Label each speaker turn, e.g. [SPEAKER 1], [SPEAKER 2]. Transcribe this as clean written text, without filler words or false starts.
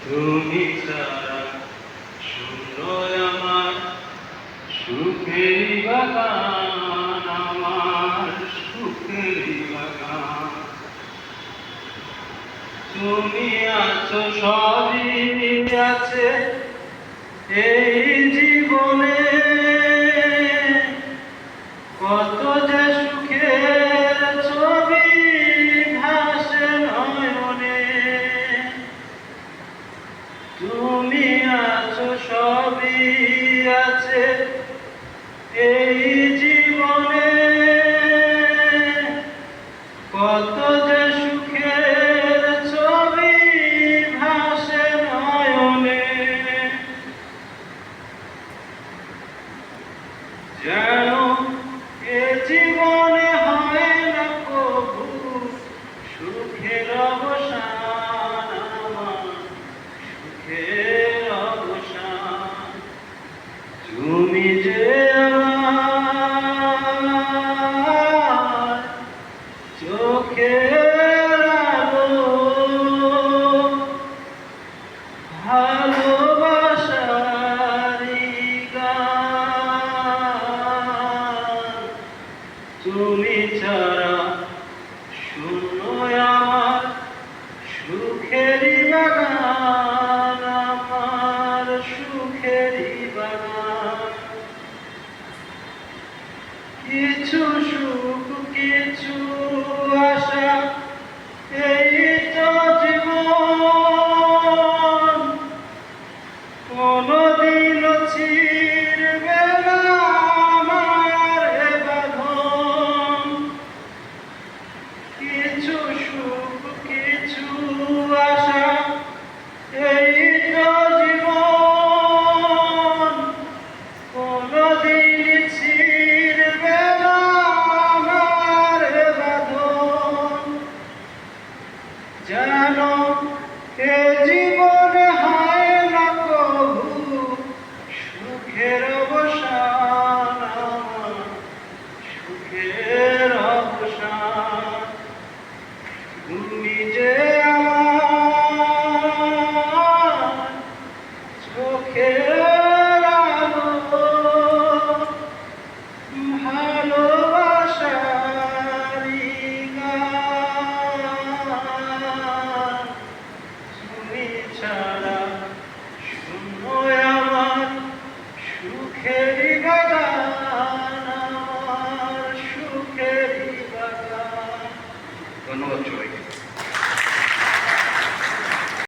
[SPEAKER 1] তুমি ছাড়া শূন্য আমার সুখের বাগান, আমার সুখের বাগান। তুমি আছো, সবই আছে এই জীবনে, কত যে সুখের ছবি ভাসে নয়নে। তুমি আছো, সবই আছে এই জীবনে, কত যে সুখের ছবি ভাসে নয়নে। যেন এ জীবনে হয় না কবু সুখের অবসান, আমার সুখের অবসান। তুমি যে আমার চোখের আলো, ভালোবাসারি গান। তুমি ছাড়া শূন্য আমার সুখেরই বাগান, আমার সুখেরই বাগান। কিছু সুখ, কিছু আশা, এই তো জীবন। কোনদিন ছিড়বে না আমার এ বাঁধন। কিছু সুখ, কিছু আশা, এই তো জীবন। কোনদিন ছিড়বে না আমার এ বাঁধন। যেন এ জীবনে হয় না কবু সুখের অবসান, আমার সুখের অবসান। তুমি যে আমার চোখের আলো, ভালোবাসারি গান। তুমি ছাড়া